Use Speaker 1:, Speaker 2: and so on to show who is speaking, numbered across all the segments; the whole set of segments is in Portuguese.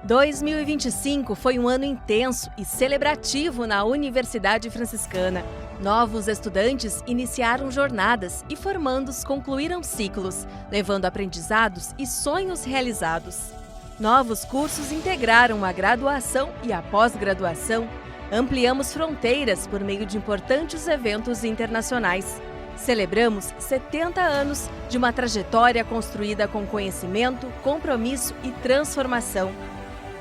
Speaker 1: 2025 foi um ano intenso e celebrativo na Universidade Franciscana. Novos estudantes iniciaram jornadas e formandos concluíram ciclos, levando aprendizados e sonhos realizados. Novos cursos integraram a graduação e a pós-graduação. Ampliamos fronteiras por meio de importantes eventos internacionais. Celebramos 70 anos de uma trajetória construída com conhecimento, compromisso e transformação.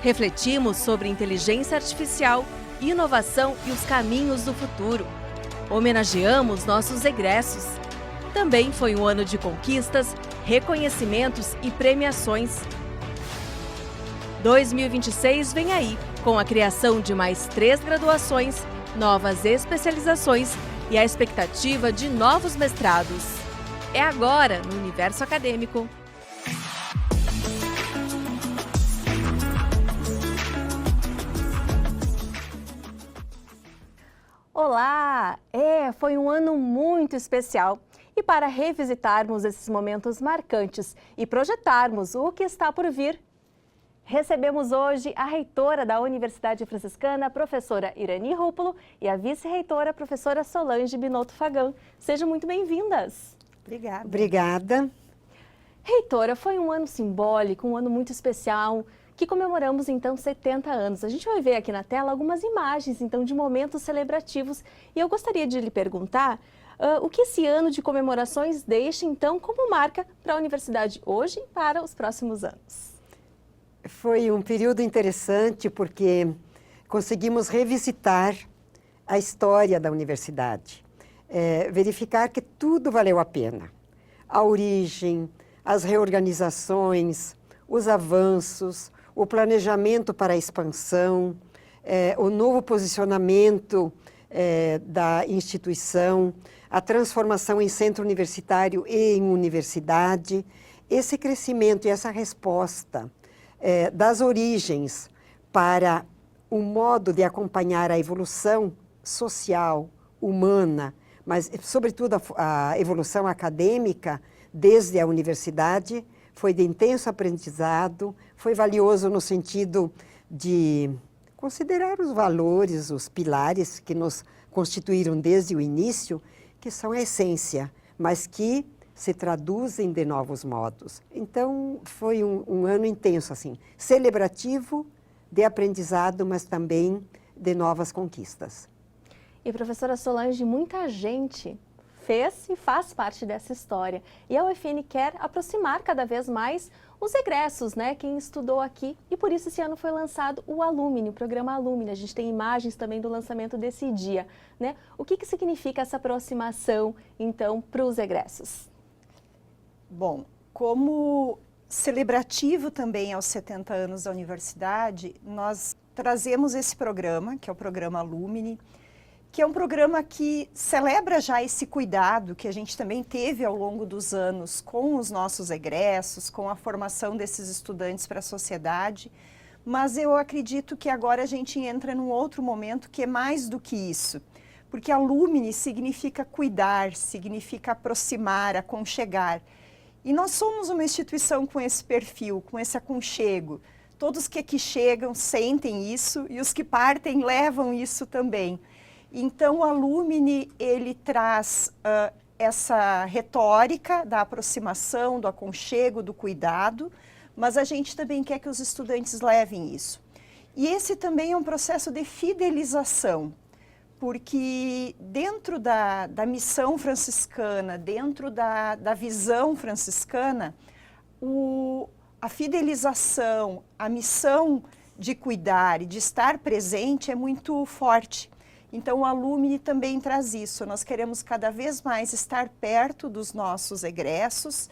Speaker 1: Refletimos sobre inteligência artificial, inovação e os caminhos do futuro. Homenageamos nossos egressos. Também foi um ano de conquistas, reconhecimentos e premiações. 2026 vem aí, com a criação de mais 3 graduações, novas especializações e a expectativa de novos mestrados. É agora no Universo Acadêmico. Olá! Foi um ano muito especial. E para revisitarmos esses momentos marcantes e projetarmos o que está por vir, recebemos hoje a reitora da Universidade Franciscana, a professora Irani Rúpulo, e a vice-reitora, a professora Solange Binotto Fagan. Sejam muito bem-vindas.
Speaker 2: Obrigada.
Speaker 3: Obrigada.
Speaker 1: Reitora, foi um ano simbólico, um ano muito especial, que comemoramos então 70 anos. A gente vai ver aqui na tela algumas imagens então de momentos celebrativos e eu gostaria de lhe perguntar o que esse ano de comemorações deixa então como marca para a universidade hoje e para os próximos anos.
Speaker 3: Foi um período interessante porque conseguimos revisitar a história da universidade, verificar que tudo valeu a pena. A origem, as reorganizações, os avanços, o planejamento para a expansão, o novo posicionamento da instituição, a transformação em centro universitário e em universidade. Esse crescimento e essa resposta das origens para o modo de acompanhar a evolução social, humana, mas sobretudo a evolução acadêmica desde a universidade, foi de intenso aprendizado, foi valioso no sentido de considerar os valores, os pilares que nos constituíram desde o início, que são a essência, mas que se traduzem de novos modos. Então, foi um ano intenso, assim, celebrativo, de aprendizado, mas também de novas conquistas.
Speaker 1: E professora Solange, muita gente fez e faz parte dessa história. E a UFN quer aproximar cada vez mais os egressos, né? Quem estudou aqui. E por isso esse ano foi lançado o Alumni, o programa Alumni. A gente tem imagens também do lançamento desse dia, né? O que significa essa aproximação, então, para os egressos?
Speaker 2: Bom, como celebrativo também aos 70 anos da universidade, nós trazemos esse programa, que é o programa Alumni, que é um programa que celebra já esse cuidado que a gente também teve ao longo dos anos com os nossos egressos, com a formação desses estudantes para a sociedade, mas eu acredito que agora a gente entra num outro momento que é mais do que isso, porque Alumni significa cuidar, significa aproximar, aconchegar. E nós somos uma instituição com esse perfil, com esse aconchego. Todos que aqui chegam sentem isso e os que partem levam isso também. Então, o Alumni, ele traz essa retórica da aproximação, do aconchego, do cuidado, mas a gente também quer que os estudantes levem isso. E esse também é um processo de fidelização, porque dentro da missão franciscana, dentro da visão franciscana, a fidelização, a missão de cuidar e de estar presente é muito forte. Então, o Alumni também traz isso. Nós queremos cada vez mais estar perto dos nossos egressos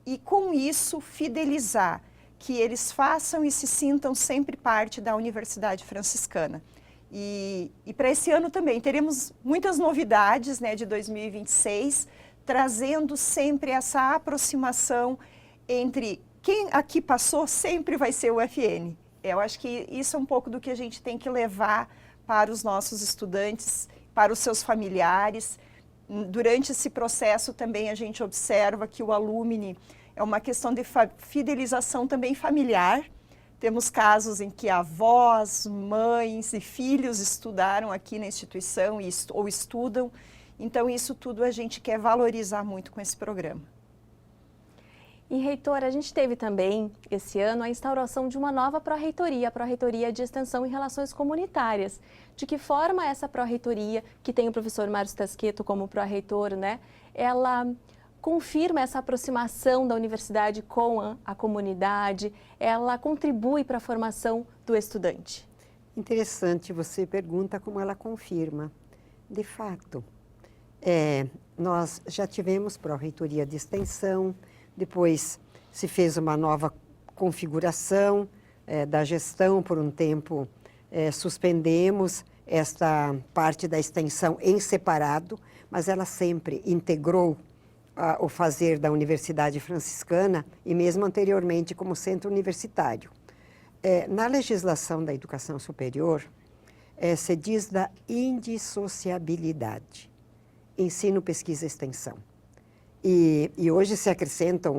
Speaker 2: e, com isso, fidelizar, que eles façam e se sintam sempre parte da Universidade Franciscana. E para esse ano também teremos muitas novidades, né, de 2026, trazendo sempre essa aproximação entre quem aqui passou sempre vai ser o UFN. Eu acho que isso é um pouco do que a gente tem que levar para os nossos estudantes, para os seus familiares. Durante esse processo também a gente observa que o Alumni é uma questão de fidelização também familiar. Temos casos em que avós, mães e filhos estudaram aqui na instituição ou estudam. Então, isso tudo a gente quer valorizar muito com esse programa.
Speaker 1: E, reitora, a gente teve também, esse ano, a instauração de uma nova pró-reitoria, a Pró-Reitoria de Extensão e Relações Comunitárias. De que forma essa pró-reitoria, que tem o professor Márcio Tasqueto como pró-reitor, né, ela confirma essa aproximação da universidade com a comunidade, ela contribui para a formação do estudante?
Speaker 3: Interessante, você pergunta como ela confirma. De fato, nós já tivemos pró-reitoria de extensão, depois se fez uma nova configuração da gestão, por um tempo suspendemos esta parte da extensão em separado, mas ela sempre integrou o fazer da Universidade Franciscana e mesmo anteriormente como centro universitário. Na legislação da educação superior, se diz da indissociabilidade, ensino, pesquisa e extensão. E hoje se acrescentam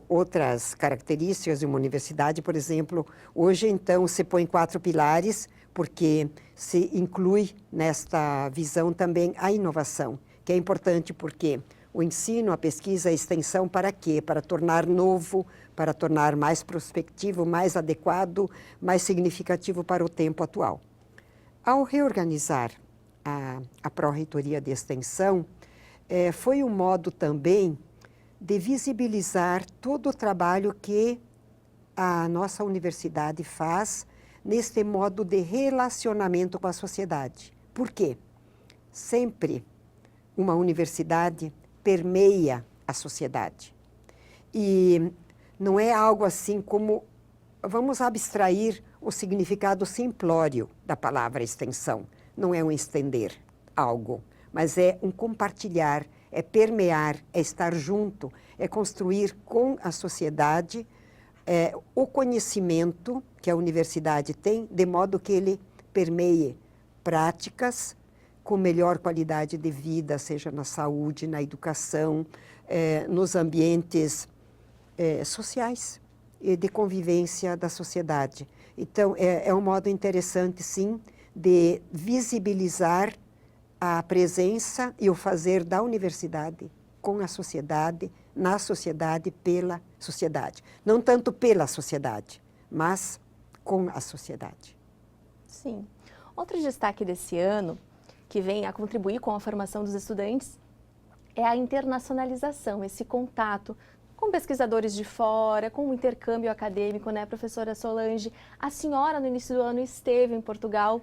Speaker 3: outras características de uma universidade, por exemplo, hoje então se põe 4 pilares, porque se inclui nesta visão também a inovação, que é importante porque o ensino, a pesquisa, a extensão, para quê? Para tornar novo, para tornar mais prospectivo, mais adequado, mais significativo para o tempo atual. Ao reorganizar a Pró-Reitoria de Extensão, foi um modo também de visibilizar todo o trabalho que a nossa universidade faz neste modo de relacionamento com a sociedade. Por quê? Sempre uma universidade permeia a sociedade. E não é algo assim como, vamos abstrair o significado simplório da palavra extensão. Não é um estender algo, mas é um compartilhar, é permear, é estar junto, é construir com a sociedade o conhecimento que a universidade tem, de modo que ele permeie práticas com melhor qualidade de vida, seja na saúde, na educação, nos ambientes sociais e de convivência da sociedade. Então, é um modo interessante, sim, de visibilizar a presença e o fazer da universidade com a sociedade, na sociedade, pela sociedade. Não tanto pela sociedade, mas com a sociedade.
Speaker 1: Sim. Outro destaque desse ano, que vem a contribuir com a formação dos estudantes, é a internacionalização, esse contato com pesquisadores de fora, com o intercâmbio acadêmico, né, professora Solange? A senhora, no início do ano, esteve em Portugal,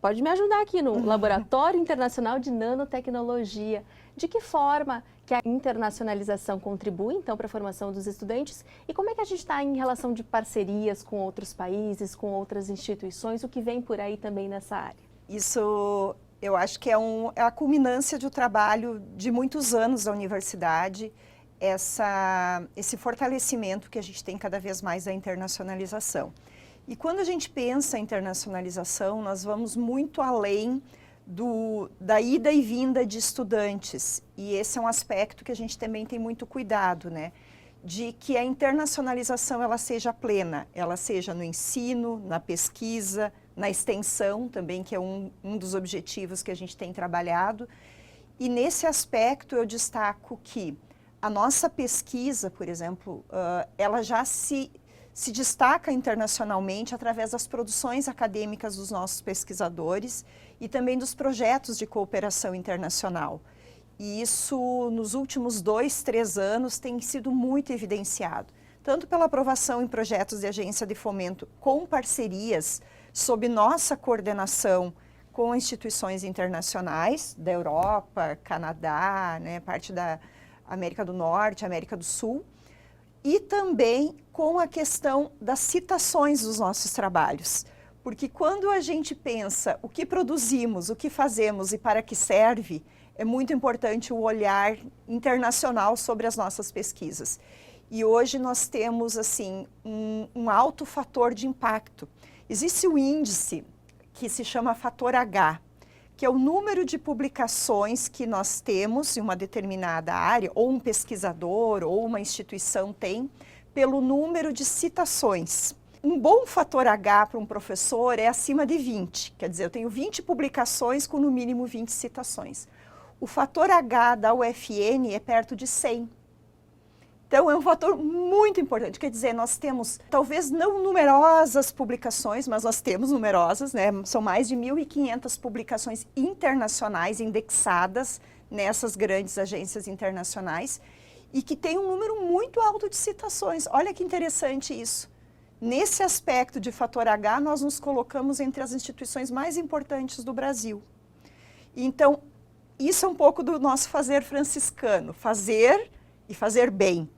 Speaker 1: pode me ajudar aqui, no Laboratório Internacional de Nanotecnologia. De que forma que a internacionalização contribui, então, para a formação dos estudantes? E como é que a gente está em relação de parcerias com outros países, com outras instituições, o que vem por aí também nessa área?
Speaker 2: Isso, eu acho que é a culminância de um trabalho de muitos anos da universidade, esse fortalecimento que a gente tem cada vez mais da internacionalização. E quando a gente pensa em internacionalização, nós vamos muito além da ida e vinda de estudantes. E esse é um aspecto que a gente também tem muito cuidado, né? De que a internacionalização ela seja plena, ela seja no ensino, na pesquisa, na extensão também, que é um dos objetivos que a gente tem trabalhado. E nesse aspecto eu destaco que a nossa pesquisa, por exemplo, ela já se destaca internacionalmente através das produções acadêmicas dos nossos pesquisadores e também dos projetos de cooperação internacional. E isso, nos últimos 2, 3 anos, tem sido muito evidenciado, tanto pela aprovação em projetos de agência de fomento com parcerias sob nossa coordenação com instituições internacionais da Europa, Canadá, né, parte da América do Norte, América do Sul, e também com a questão das citações dos nossos trabalhos. Porque quando a gente pensa o que produzimos, o que fazemos e para que serve, é muito importante o olhar internacional sobre as nossas pesquisas. E hoje nós temos assim, um alto fator de impacto. Existe o índice que se chama fator H, que é o número de publicações que nós temos em uma determinada área, ou um pesquisador, ou uma instituição tem, pelo número de citações. Um bom fator H para um professor é acima de 20, quer dizer, eu tenho 20 publicações com no mínimo 20 citações. O fator H da UFN é perto de 100. Então, é um fator muito importante, quer dizer, nós temos, talvez não numerosas publicações, mas nós temos numerosas, né? São mais de 1.500 publicações internacionais indexadas nessas grandes agências internacionais e que tem um número muito alto de citações. Olha que interessante isso. Nesse aspecto de fator H, nós nos colocamos entre as instituições mais importantes do Brasil. Então, isso é um pouco do nosso fazer franciscano, fazer e fazer bem.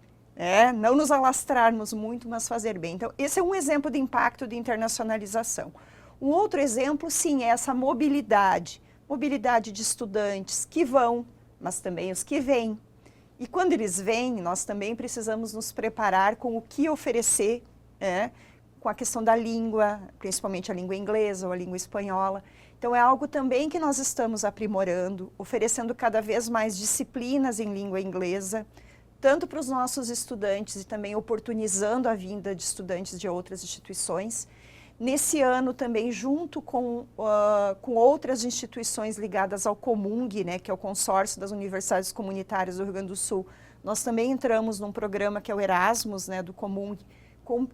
Speaker 2: Não nos alastrarmos muito, mas fazer bem. Então, esse é um exemplo de impacto de internacionalização. Um outro exemplo, sim, é essa mobilidade. Mobilidade de estudantes que vão, mas também os que vêm. E quando eles vêm, nós também precisamos nos preparar com o que oferecer, com a questão da língua, principalmente a língua inglesa ou a língua espanhola. Então, é algo também que nós estamos aprimorando, oferecendo cada vez mais disciplinas em língua inglesa, tanto para os nossos estudantes e também oportunizando a vinda de estudantes de outras instituições. Nesse ano também, junto com outras instituições ligadas ao COMUNG, né, que é o Consórcio das Universidades Comunitárias do Rio Grande do Sul, nós também entramos num programa que é o Erasmus, né, do COMUNG, com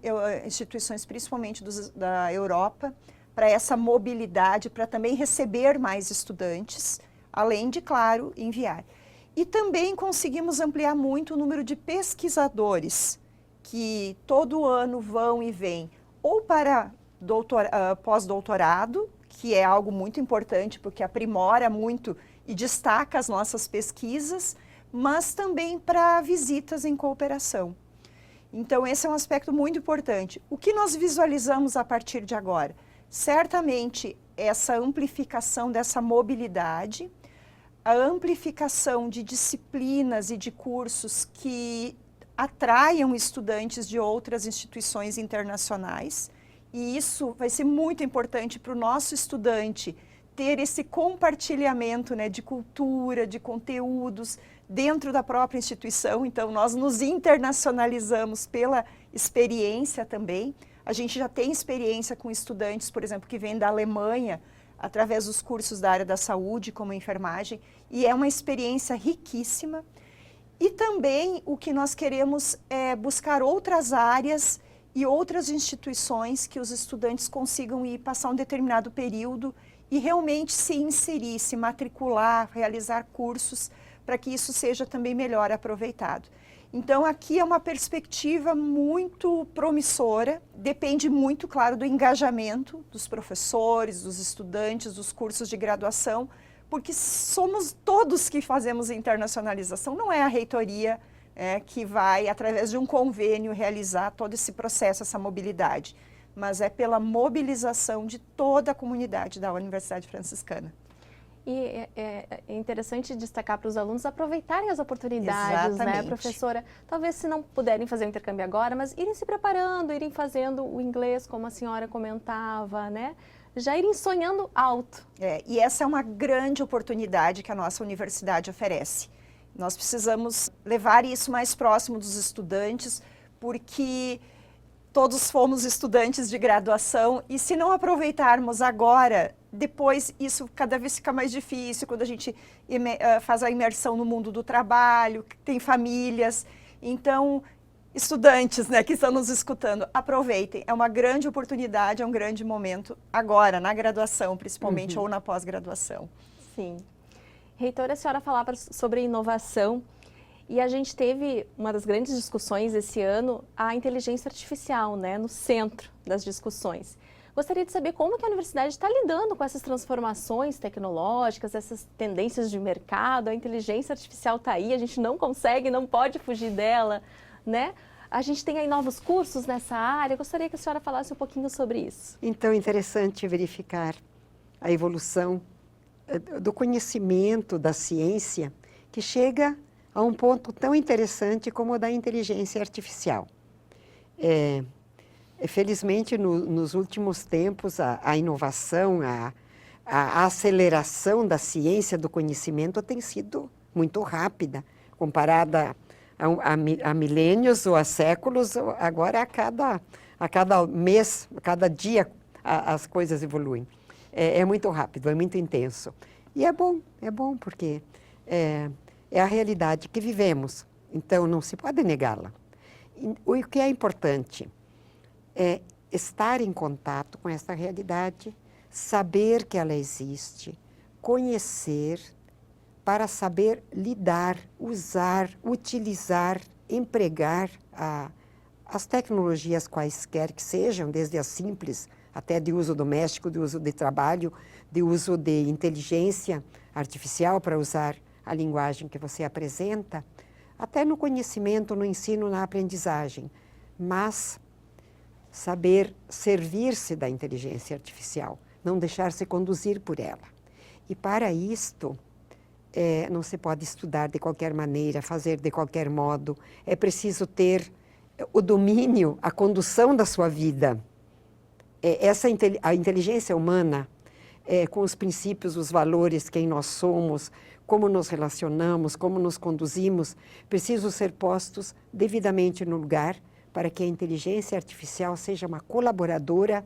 Speaker 2: instituições principalmente da Europa, para essa mobilidade, para também receber mais estudantes, além de, claro, enviar. E também conseguimos ampliar muito o número de pesquisadores que todo ano vão e vêm, ou para pós-doutorado, que é algo muito importante porque aprimora muito e destaca as nossas pesquisas, mas também para visitas em cooperação. Então, esse é um aspecto muito importante. O que nós visualizamos a partir de agora? Certamente, essa amplificação dessa mobilidade, a amplificação de disciplinas e de cursos que atraiam estudantes de outras instituições internacionais, e isso vai ser muito importante para o nosso estudante ter esse compartilhamento, né, de cultura, de conteúdos dentro da própria instituição. Então, nós nos internacionalizamos pela experiência também. A gente já tem experiência com estudantes, por exemplo, que vêm da Alemanha, através dos cursos da área da saúde, como enfermagem, e é uma experiência riquíssima. E também o que nós queremos é buscar outras áreas e outras instituições que os estudantes consigam ir passar um determinado período e realmente se inserir, se matricular, realizar cursos, para que isso seja também melhor aproveitado. Então, aqui é uma perspectiva muito promissora, depende muito, claro, do engajamento dos professores, dos estudantes, dos cursos de graduação, porque somos todos que fazemos internacionalização, não é a reitoria que vai, através de um convênio, realizar todo esse processo, essa mobilidade, mas é pela mobilização de toda a comunidade da Universidade Franciscana.
Speaker 1: E é interessante destacar para os alunos aproveitarem as oportunidades,
Speaker 2: Exatamente.
Speaker 1: né, professora? Talvez se não puderem fazer o intercâmbio agora, mas irem se preparando, irem fazendo o inglês, como a senhora comentava, né? Já irem sonhando alto.
Speaker 2: E essa é uma grande oportunidade que a nossa universidade oferece. Nós precisamos levar isso mais próximo dos estudantes, porque todos fomos estudantes de graduação e se não aproveitarmos agora, depois isso cada vez fica mais difícil, quando a gente faz a imersão no mundo do trabalho, tem famílias. Então, estudantes, né, que estão nos escutando, aproveitem. É uma grande oportunidade, é um grande momento agora, na graduação principalmente, ou na pós-graduação.
Speaker 1: Sim. Reitora, a senhora falava sobre inovação e a gente teve uma das grandes discussões esse ano, a inteligência artificial, né, no centro das discussões. Gostaria de saber como que a universidade está lidando com essas transformações tecnológicas, essas tendências de mercado. A inteligência artificial está aí, a gente não consegue, não pode fugir dela, né? A gente tem aí novos cursos nessa área. Gostaria que a senhora falasse um pouquinho sobre isso.
Speaker 3: Então, é interessante verificar a evolução do conhecimento da ciência, que chega a um ponto tão interessante como o da inteligência artificial. Felizmente, nos últimos tempos, a inovação, a aceleração da ciência, do conhecimento, tem sido muito rápida, comparada há milênios ou há séculos, agora a cada mês, a cada dia as coisas evoluem. É muito rápido, é muito intenso. E é bom porque é a realidade que vivemos, então não se pode negá-la. O que é importante é estar em contato com essa realidade, saber que ela existe, conhecer, para saber lidar, usar, utilizar, empregar as tecnologias quaisquer que sejam, desde as simples até de uso doméstico, de uso de trabalho, de uso de inteligência artificial para usar a linguagem que você apresenta, até no conhecimento, no ensino, na aprendizagem, mas saber servir-se da inteligência artificial, não deixar-se conduzir por ela. E para isto, não se pode estudar de qualquer maneira, fazer de qualquer modo, é preciso ter o domínio, a condução da sua vida. A inteligência humana, com os princípios, os valores, quem nós somos, como nos relacionamos, como nos conduzimos, precisam ser postos devidamente no lugar para que a inteligência artificial seja uma colaboradora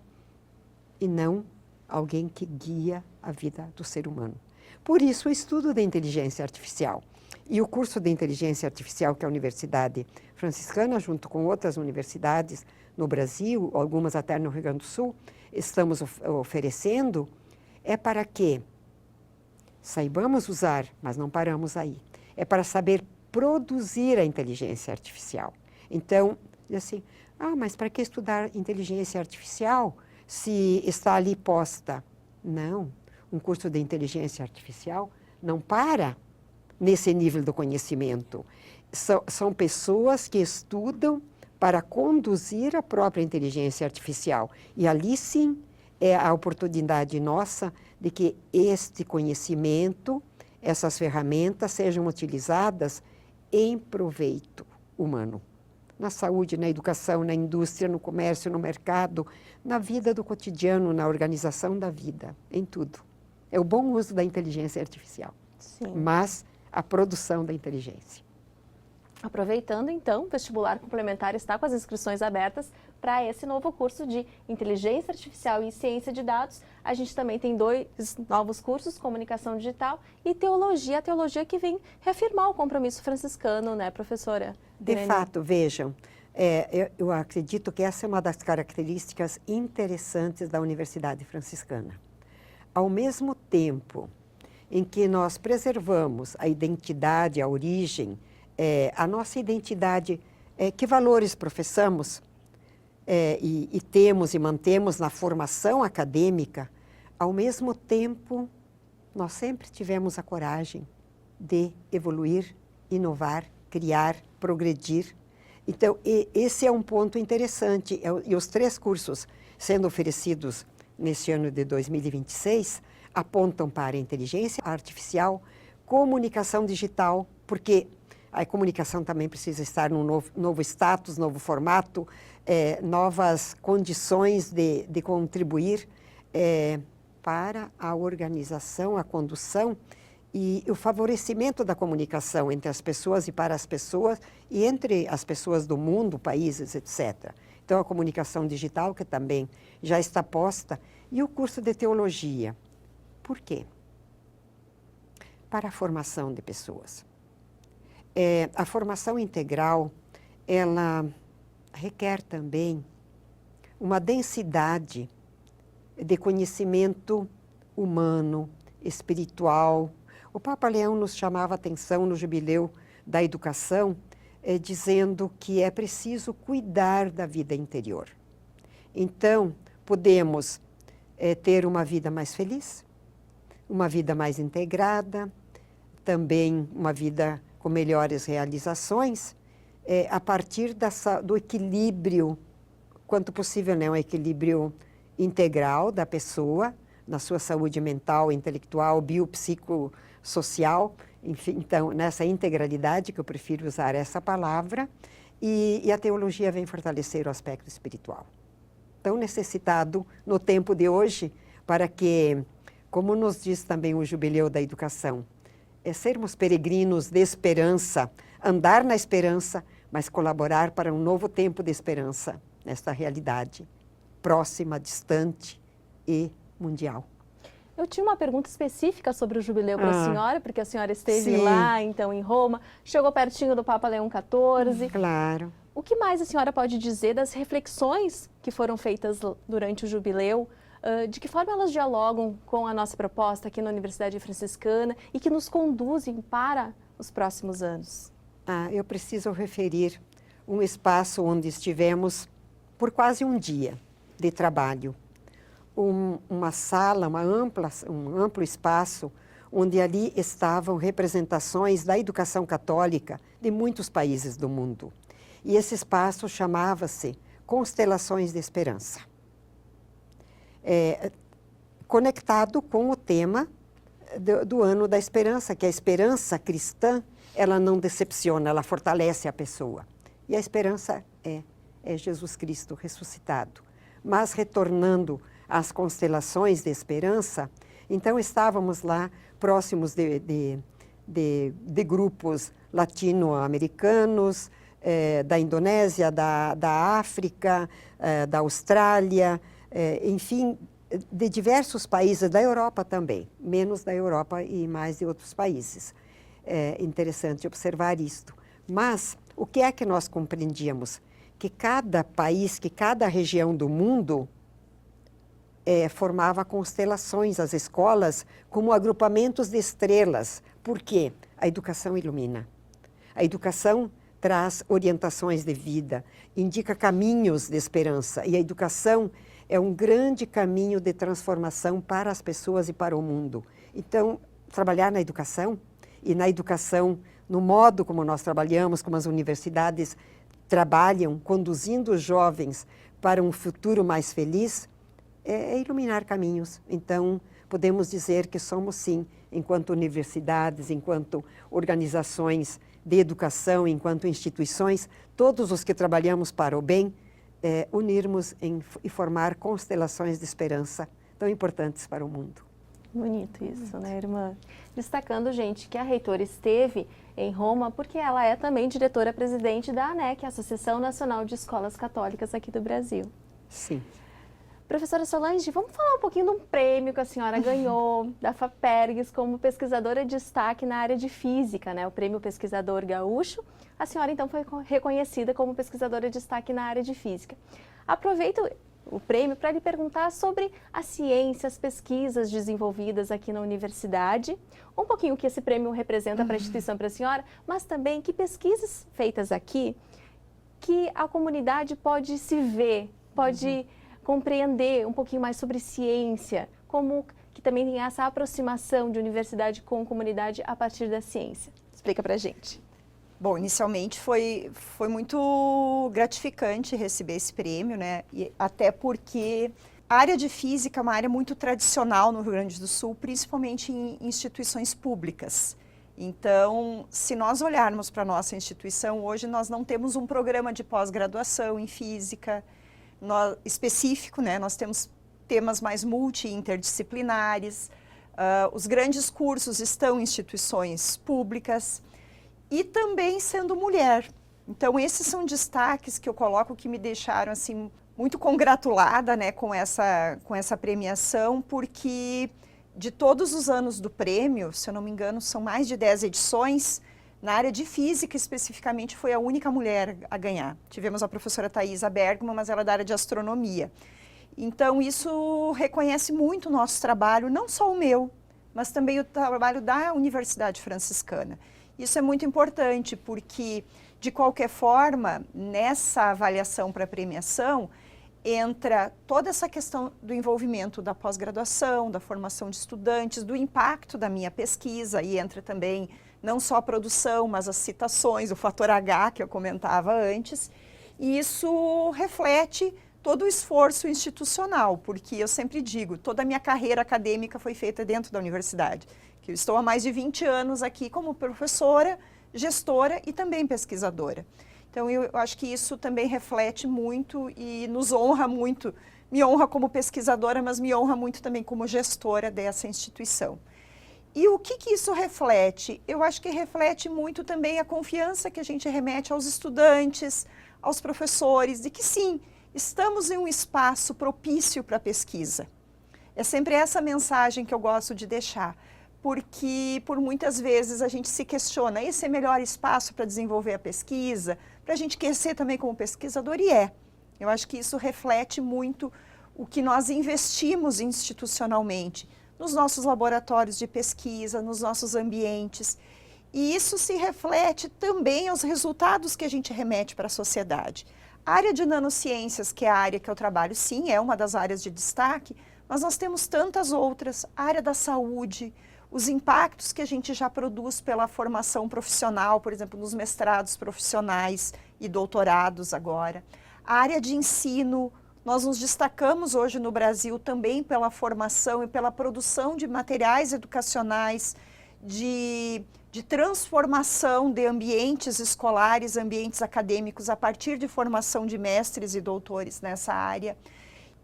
Speaker 3: e não alguém que guia a vida do ser humano. Por isso, o estudo da inteligência artificial e o curso de inteligência artificial que a Universidade Franciscana, junto com outras universidades no Brasil, algumas até no Rio Grande do Sul, estamos oferecendo, é para que saibamos usar, mas não paramos aí. É para saber produzir a inteligência artificial. Então, assim, mas para que estudar inteligência artificial se está ali posta? Não, um curso de inteligência artificial não para nesse nível do conhecimento. São pessoas que estudam para conduzir a própria inteligência artificial. E ali sim é a oportunidade nossa de que este conhecimento, essas ferramentas sejam utilizadas em proveito humano. Na saúde, na educação, na indústria, no comércio, no mercado, na vida do cotidiano, na organização da vida, em tudo. É o bom uso da inteligência artificial,
Speaker 1: Sim.
Speaker 3: Mas a produção da inteligência.
Speaker 1: Aproveitando, então, o vestibular complementar está com as inscrições abertas para esse novo curso de Inteligência Artificial e Ciência de Dados. A gente também tem 2 novos cursos, Comunicação Digital e Teologia. A teologia que vem reafirmar o compromisso franciscano, né, professora?
Speaker 3: De fato, vejam, eu acredito que essa é uma das características interessantes da Universidade Franciscana. Ao mesmo tempo em que nós preservamos a identidade, a origem, a nossa identidade, que valores professamos e temos e mantemos na formação acadêmica, ao mesmo tempo, nós sempre tivemos a coragem de evoluir, inovar, criar, progredir. Então, esse é um ponto interessante. E os 3 cursos sendo oferecidos nesse ano de 2026 apontam para a inteligência artificial, comunicação digital, porque a comunicação também precisa estar num novo status, novo formato, novas condições de contribuir para a organização, a condução e o favorecimento da comunicação entre as pessoas e para as pessoas e entre as pessoas do mundo, países, etc. Então, a comunicação digital, que também já está posta, e o curso de teologia. Por quê? Para a formação de pessoas. A formação integral, ela requer também uma densidade de conhecimento humano, espiritual. O Papa Leão nos chamava a atenção no Jubileu da Educação, dizendo que é preciso cuidar da vida interior. Então, podemos ter uma vida mais feliz, uma vida mais integrada, também uma vida com melhores realizações, a partir do equilíbrio, quanto possível, né? Um equilíbrio integral da pessoa, na sua saúde mental, intelectual, biopsicossocial, enfim, então, nessa integralidade, que eu prefiro usar essa palavra, e a teologia vem fortalecer o aspecto espiritual. Tão necessitado no tempo de hoje, para que, como nos diz também o Jubileu da Educação, sermos peregrinos de esperança andar na esperança, mas colaborar para um novo tempo de esperança nesta realidade próxima, distante e mundial.
Speaker 1: Eu tinha uma pergunta específica sobre o jubileu para a senhora, porque a senhora esteve
Speaker 3: sim.
Speaker 1: lá, então, em Roma, chegou pertinho do Papa Leão XIV.
Speaker 3: Claro.
Speaker 1: O que mais a senhora pode dizer das reflexões que foram feitas durante o jubileu? De que forma elas dialogam com a nossa proposta aqui na Universidade Franciscana e que nos conduzem para os próximos anos?
Speaker 3: Eu preciso referir um espaço onde estivemos por quase um dia de trabalho. Uma sala, um amplo espaço, onde ali estavam representações da educação católica de muitos países do mundo. E esse espaço chamava-se Constelações de Esperança. Conectado com o tema do Ano da Esperança, que a esperança cristã, ela não decepciona, ela fortalece a pessoa. E a esperança é Jesus Cristo ressuscitado. Mas retornando às constelações de esperança, então estávamos lá próximos de grupos latino-americanos, da Indonésia, da África, da Austrália, enfim, de diversos países, da Europa também, menos da Europa e mais de outros países. É interessante observar isto. Mas o que é que nós compreendíamos? Que cada país, que cada região do mundo formava constelações, as escolas, como agrupamentos de estrelas. Por quê? A educação ilumina. A educação traz orientações de vida, indica caminhos de esperança. E a educação é um grande caminho de transformação para as pessoas e para o mundo. Então, trabalhar na educação, e na educação, no modo como nós trabalhamos, como as universidades trabalham, conduzindo os jovens para um futuro mais feliz, é iluminar caminhos. Então, podemos dizer que somos, sim, enquanto universidades, enquanto organizações de educação, enquanto instituições, todos os que trabalhamos para o bem, unirmos e formar constelações de esperança tão importantes para o mundo.
Speaker 1: Bonito isso, né, irmã? Destacando, gente, que a reitora esteve em Roma porque ela é também diretora-presidente da ANEC, a Associação Nacional de Escolas Católicas aqui do Brasil.
Speaker 3: Sim.
Speaker 1: Professora Solange, vamos falar um pouquinho de um prêmio que a senhora ganhou da FAPERGS como pesquisadora de destaque na área de física, né? O Prêmio Pesquisador Gaúcho. A senhora, então, foi reconhecida como pesquisadora de destaque na área de física. Aproveito o prêmio para lhe perguntar sobre a ciência, as pesquisas desenvolvidas aqui na universidade, um pouquinho o que esse prêmio representa para a instituição, para a senhora, mas também que pesquisas feitas aqui que a comunidade pode se ver, pode compreender um pouquinho mais sobre ciência, como que também tem essa aproximação de universidade com comunidade a partir da ciência. Explica para a gente.
Speaker 2: Bom, inicialmente foi muito gratificante receber esse prêmio, né? E até porque a área de física é uma área muito tradicional no Rio Grande do Sul, principalmente em instituições públicas. Então, se nós olharmos para a nossa instituição, hoje nós não temos um programa de pós-graduação em física específico, né? Nós temos temas mais multi e interdisciplinares, os grandes cursos estão em instituições públicas, e também sendo mulher. Então, esses são destaques que eu coloco que me deixaram assim, muito congratulada, né, com essa premiação, porque de todos os anos do prêmio, se eu não me engano, são mais de 10 edições, na área de física especificamente foi a única mulher a ganhar. Tivemos a professora Thaisa Bergman, mas ela é da área de astronomia. Então, isso reconhece muito o nosso trabalho, não só o meu, mas também o trabalho da Universidade Franciscana. Isso é muito importante porque, de qualquer forma, nessa avaliação para premiação, entra toda essa questão do envolvimento da pós-graduação, da formação de estudantes, do impacto da minha pesquisa, e entra também não só a produção, mas as citações, o fator H que eu comentava antes, e isso reflete todo o esforço institucional, porque eu sempre digo, toda a minha carreira acadêmica foi feita dentro da universidade, que eu estou há mais de 20 anos aqui como professora, gestora e também pesquisadora. Então, eu acho que isso também reflete muito e nos honra muito, me honra como pesquisadora, mas me honra muito também como gestora dessa instituição. E o que isso reflete? Eu acho que reflete muito também a confiança que a gente remete aos estudantes, aos professores, de que sim, estamos em um espaço propício para a pesquisa. É sempre essa mensagem que eu gosto de deixar, porque por muitas vezes a gente se questiona, esse é o melhor espaço para desenvolver a pesquisa, para a gente crescer também como pesquisador, e é. Eu acho que isso reflete muito o que nós investimos institucionalmente, nos nossos laboratórios de pesquisa, nos nossos ambientes. E isso se reflete também aos resultados que a gente remete para a sociedade. A área de nanociências, que é a área que eu trabalho, sim, é uma das áreas de destaque, mas nós temos tantas outras, a área da saúde, os impactos que a gente já produz pela formação profissional, por exemplo, nos mestrados profissionais e doutorados agora. A área de ensino, nós nos destacamos hoje no Brasil também pela formação e pela produção de materiais educacionais, de transformação de ambientes escolares, ambientes acadêmicos, a partir de formação de mestres e doutores nessa área.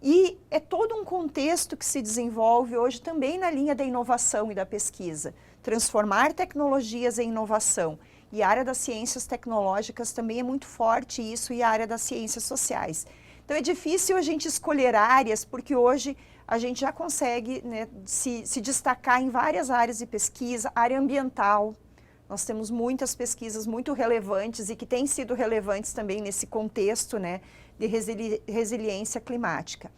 Speaker 2: E é todo um contexto que se desenvolve hoje também na linha da inovação e da pesquisa. Transformar tecnologias em inovação. E a área das ciências tecnológicas também é muito forte isso, e a área das ciências sociais. Então é difícil a gente escolher áreas, porque hoje a gente já consegue, né, se destacar em várias áreas de pesquisa. Área ambiental, nós temos muitas pesquisas muito relevantes e que têm sido relevantes também nesse contexto, né, de resiliência climática.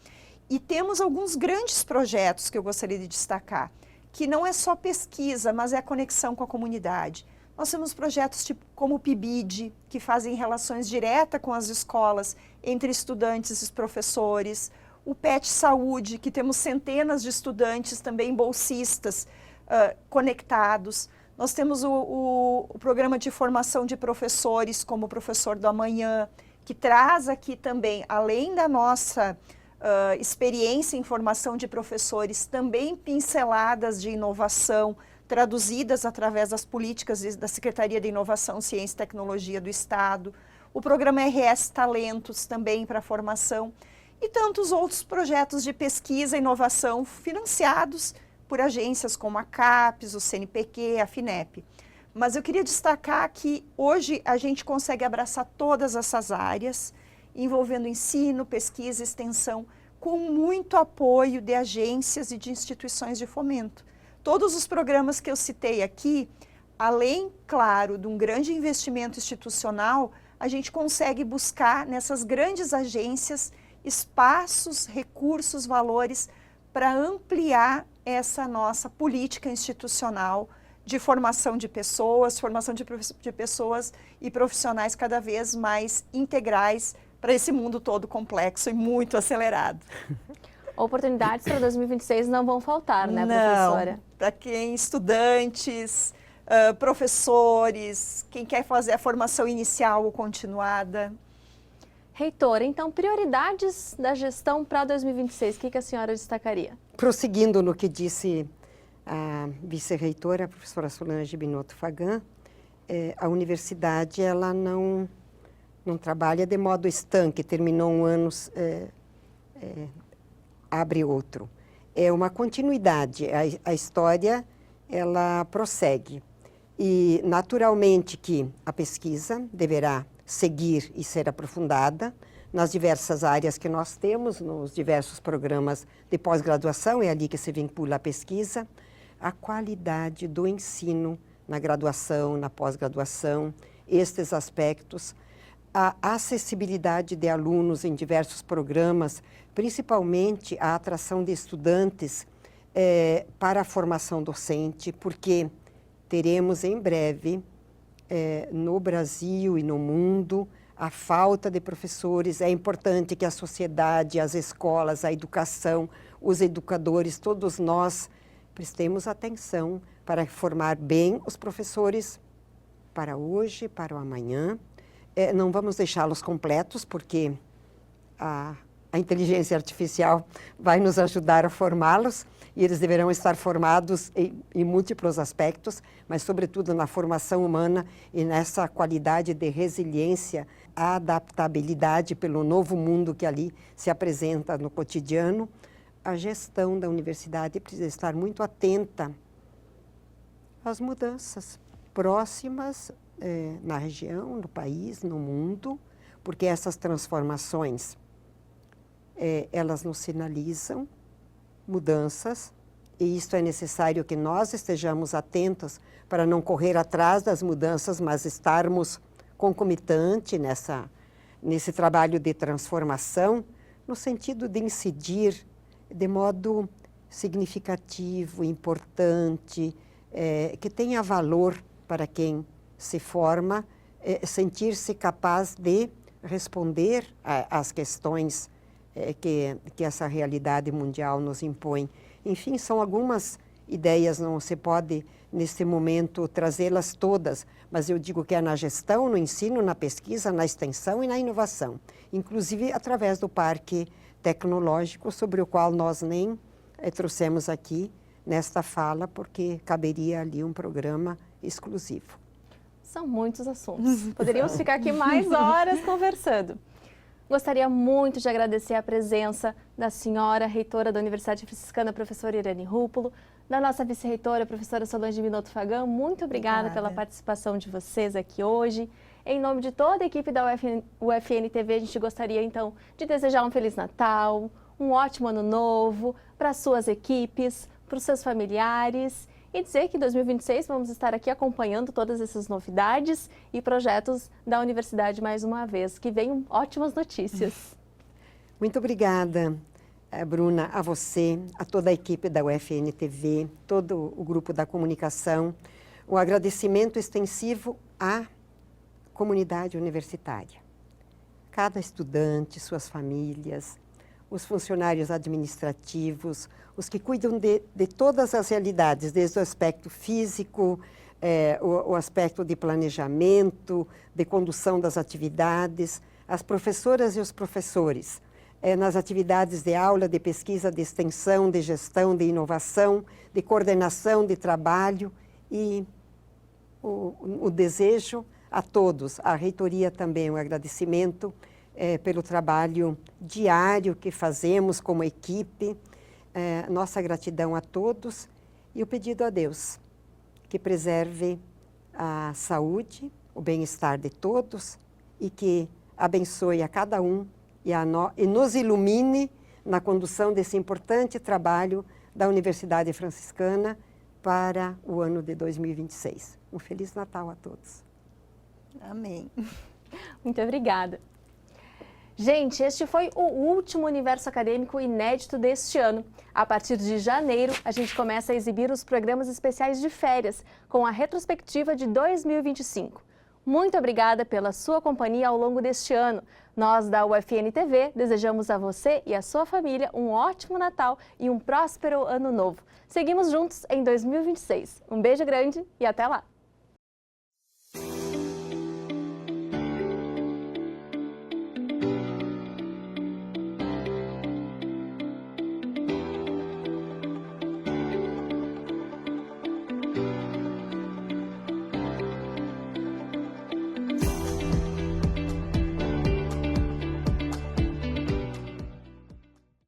Speaker 2: E temos alguns grandes projetos que eu gostaria de destacar, que não é só pesquisa, mas é a conexão com a comunidade. Nós temos projetos tipo, como o PIBID, que fazem relações diretas com as escolas, entre estudantes e professores. O PET Saúde, que temos centenas de estudantes, também bolsistas, conectados. Nós temos o programa de formação de professores, como o Professor do Amanhã, que traz aqui também, além da nossa experiência em formação de professores, também pinceladas de inovação, traduzidas através das políticas da Secretaria de Inovação, Ciência e Tecnologia do Estado, o programa RS Talentos também para formação, e tantos outros projetos de pesquisa e inovação financiados por agências como a CAPES, o CNPq, a FINEP. Mas eu queria destacar que hoje a gente consegue abraçar todas essas áreas, envolvendo ensino, pesquisa, extensão, com muito apoio de agências e de instituições de fomento. Todos os programas que eu citei aqui, além, claro, de um grande investimento institucional, a gente consegue buscar nessas grandes agências espaços, recursos, valores para ampliar essa nossa política institucional de formação de pessoas e profissionais cada vez mais integrais para esse mundo todo complexo e muito acelerado.
Speaker 1: Oportunidades para 2026 não vão faltar, né, professora?
Speaker 2: Não, para quem, estudantes, professores, quem quer fazer a formação inicial ou continuada.
Speaker 1: Reitora, então, prioridades da gestão para 2026, o que a senhora destacaria?
Speaker 3: Prosseguindo no que disse a vice-reitora, a professora Solange Binotto Fagan, a universidade ela não trabalha de modo estanque, terminou um ano, abre outro. É uma continuidade, a história ela prossegue. E naturalmente que a pesquisa deverá seguir e ser aprofundada nas diversas áreas que nós temos, nos diversos programas de pós-graduação, é ali que se vincula a pesquisa, a qualidade do ensino na graduação, na pós-graduação, estes aspectos, a acessibilidade de alunos em diversos programas, principalmente a atração de estudantes para a formação docente, porque teremos em breve, no Brasil e no mundo, a falta de professores. É importante que a sociedade, as escolas, a educação, os educadores, todos nós prestemos atenção para formar bem os professores para hoje, para o amanhã. Não vamos deixá-los completos, porque a inteligência artificial vai nos ajudar a formá-los, e eles deverão estar formados em múltiplos aspectos, mas sobretudo na formação humana e nessa qualidade de resiliência, a adaptabilidade pelo novo mundo que ali se apresenta no cotidiano. A gestão da universidade precisa estar muito atenta as mudanças próximas na região, no país, no mundo, porque essas transformações, elas nos sinalizam mudanças, e isto é necessário que nós estejamos atentos para não correr atrás das mudanças, mas estarmos concomitante nesse trabalho de transformação, no sentido de incidir de modo significativo, importante, que tenha valor para quem se forma, sentir-se capaz de responder às questões que essa realidade mundial nos impõe. Enfim, são algumas ideias, não se pode, neste momento, trazê-las todas, mas eu digo que é na gestão, no ensino, na pesquisa, na extensão e na inovação, inclusive através do parque tecnológico, sobre o qual nós nem trouxemos aqui nesta fala, porque caberia ali um programa exclusivo.
Speaker 1: São muitos assuntos. Poderíamos ficar aqui mais horas conversando. Gostaria muito de agradecer a presença da senhora reitora da Universidade Franciscana, professora Irene Rúpulo, da nossa vice-reitora, professora Solange Minotto Fagan. Muito obrigada pela participação de vocês aqui hoje. Em nome de toda a equipe da UFN TV, a gente gostaria, então, de desejar um Feliz Natal, um ótimo Ano Novo para as suas equipes, para os seus familiares e dizer que em 2026 vamos estar aqui acompanhando todas essas novidades e projetos da universidade mais uma vez. Que venham ótimas notícias.
Speaker 3: Muito obrigada, Bruna, a você, a toda a equipe da UFN TV, todo o grupo da comunicação. O agradecimento extensivo à comunidade universitária. Cada estudante, suas famílias, os funcionários administrativos, os que cuidam de todas as realidades, desde o aspecto físico, o aspecto de planejamento, de condução das atividades, as professoras e os professores, nas atividades de aula, de pesquisa, de extensão, de gestão, de inovação, de coordenação de trabalho e o desejo a todos, a reitoria também, um agradecimento pelo trabalho diário que fazemos como equipe, nossa gratidão a todos e o pedido a Deus que preserve a saúde, o bem-estar de todos e que abençoe a cada um e nos ilumine na condução desse importante trabalho da Universidade Franciscana para o ano de 2026. Um Feliz Natal a todos.
Speaker 2: Amém.
Speaker 1: Muito obrigada. Gente, este foi o último Universo Acadêmico inédito deste ano. A partir de janeiro, a gente começa a exibir os programas especiais de férias, com a retrospectiva de 2025. Muito obrigada pela sua companhia ao longo deste ano. Nós da UFN TV desejamos a você e a sua família um ótimo Natal e um próspero Ano Novo. Seguimos juntos em 2026. Um beijo grande e até lá!